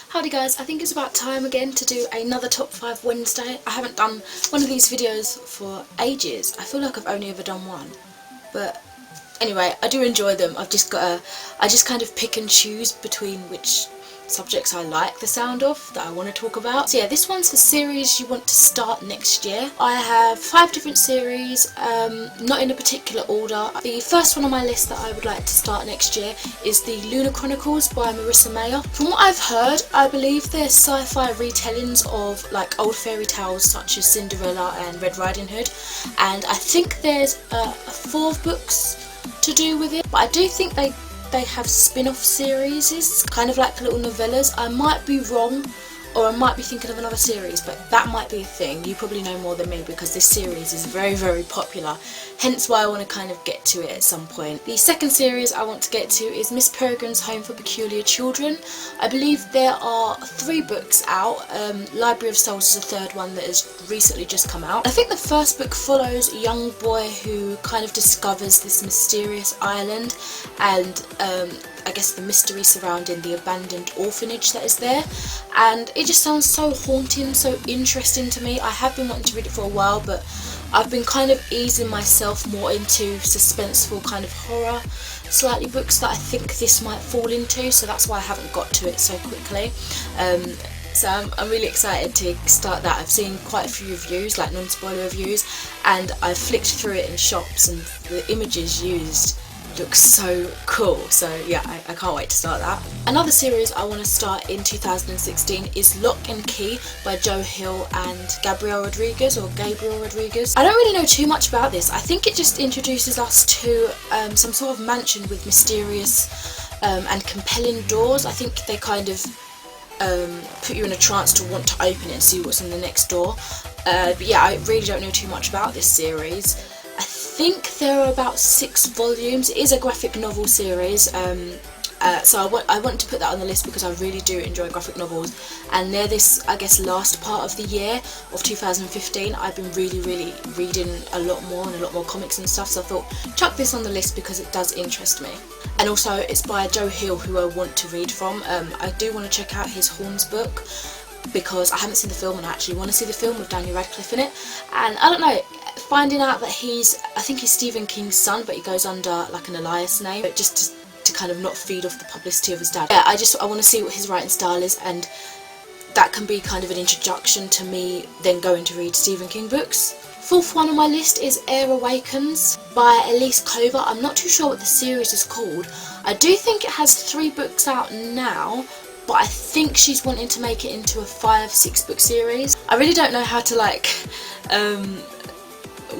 Howdy guys, I think it's about time again to do another top 5 Wednesday. I haven't done one of these videos for ages. I feel like I've only ever done one. But anyway, I do enjoy them. I just kind of pick and choose between which subjects I like the sound of that I want to talk about. So yeah, this one's the series you want to start next year. I have 5 different series, not in a particular order. The first one on my list that I would like to start next year is the Lunar Chronicles by Marissa Mayer. From what I've heard, I believe they're sci-fi retellings of like old fairy tales such as Cinderella and Red Riding Hood, and I think there's 4 books to do with it, but I do think they have spin-off series, kind of like little novellas. I might be wrong, or I might be thinking of another series, but that might be a thing. You probably know more than me because this series is very, very popular, hence why I want to kind of get to it at some point. The second series I want to get to is Miss Peregrine's Home for Peculiar Children. I believe there are 3 books out. Library of Souls is the 3rd one that has recently just come out. I think the first book follows a young boy who kind of discovers this mysterious island and I guess the mystery surrounding the abandoned orphanage that is there, and it just sounds so haunting, so interesting to me. I have been wanting to read it for a while, but I've been kind of easing myself more into suspenseful kind of horror slightly books that I think this might fall into, so that's why I haven't got to it so quickly. So I'm really excited to start that. I've seen quite a few reviews, like non-spoiler reviews, and I've flicked through it in shops and the images used looks so cool, so yeah, I can't wait to start that. Another series I want to start in 2016 is Lock and Key by Joe Hill and Gabriel Rodriguez. I don't really know too much about this. I think it just introduces us to some sort of mansion with mysterious and compelling doors. I think they kind of put you in a trance to want to open it and see what's on the next door. But yeah, I really don't know too much about this series. I think there are about 6 volumes. It is a graphic novel series, so I want to put that on the list because I really do enjoy graphic novels, and near this, I guess, last part of the year of 2015, I've been really reading a lot more and a lot more comics and stuff, so I thought chuck this on the list because it does interest me. And also it's by Joe Hill, who I want to read from. I do want to check out his Horns book because I haven't seen the film and I actually want to see the film with Daniel Radcliffe in it, and I don't know, finding out that I think he's Stephen King's son, but he goes under like an alias name, just to kind of not feed off the publicity of his dad. Yeah, I want to see what his writing style is, and that can be kind of an introduction to me then going to read Stephen King books. 4th one on my list is Awakens by Elise Clover. I'm not too sure what the series is called. I do think it has 3 books out now, but I think she's wanting to make it into a 5-6 book series. I really don't know how to like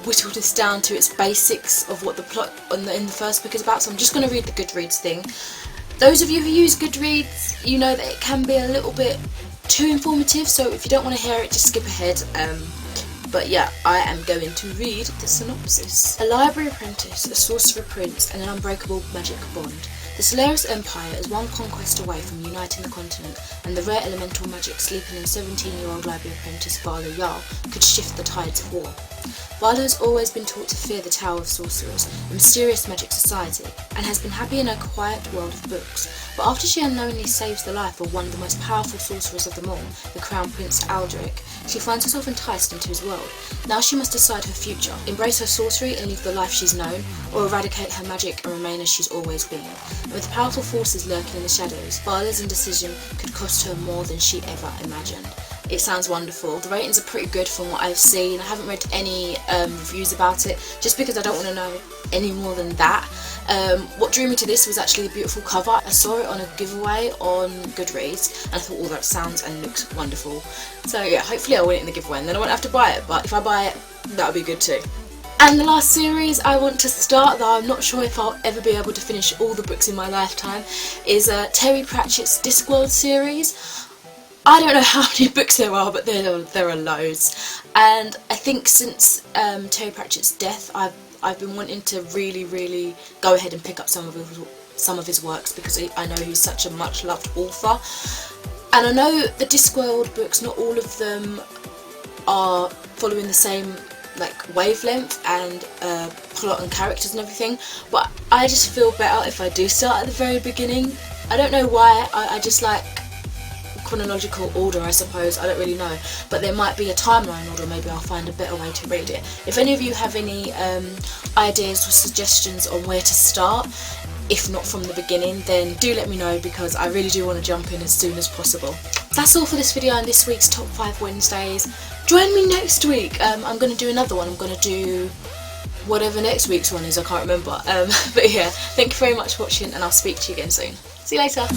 whittle this down to its basics of what the plot in the first book is about, so I'm just going to read the Goodreads thing. Those of you who use Goodreads, you know that it can be a little bit too informative, so if you don't want to hear it, just skip ahead. But yeah, I am going to read the synopsis. A library apprentice, a sorcerer prince, and an unbreakable magic bond. The Solaris Empire is one conquest away from uniting the continent, and the rare elemental magic sleeping in 17-year-old library apprentice Vala Jarl could shift the tides of war. Vala has always been taught to fear the Tower of Sorcerers, a mysterious magic society, and has been happy in her quiet world of books. But after she unknowingly saves the life of one of the most powerful sorcerers of them all, the Crown Prince Aldric, she finds herself enticed into his world. Now she must decide her future, embrace her sorcery and live the life she's known, or eradicate her magic and remain as she's always been. And with powerful forces lurking in the shadows, Vala's indecision could cost her more than she ever imagined. It sounds wonderful. The ratings are pretty good from what I've seen. I haven't read any reviews about it, just because I don't want to know any more than that. What drew me to this was actually the beautiful cover. I saw it on a giveaway on Goodreads, and I thought, oh, that sounds and looks wonderful. So yeah, hopefully I'll win it in the giveaway, and then I won't have to buy it, but if I buy it, that'll be good too. And the last series I want to start, though I'm not sure if I'll ever be able to finish all the books in my lifetime, is Terry Pratchett's Discworld series. I don't know how many books there are, but there are loads, and I think since Terry Pratchett's death, I've been wanting to really go ahead and pick up some of his works because I know he's such a much loved author. And I know the Discworld books, not all of them are following the same like wavelength and plot and characters and everything, but I just feel better if I do start at the very beginning. I don't know why, I just like chronological order, I suppose. I don't really know, but there might be a timeline order. Maybe I'll find a better way to read it. If any of you have any ideas or suggestions on where to start, if not from the beginning, then do let me know, because I really do want to jump in as soon as possible. That's all for this video and this week's Top 5 Wednesdays. Join me next week. I'm going to do another one. I'm going to do whatever next week's one is, I can't remember. But yeah, thank you very much for watching, and I'll speak to you again soon. See you later.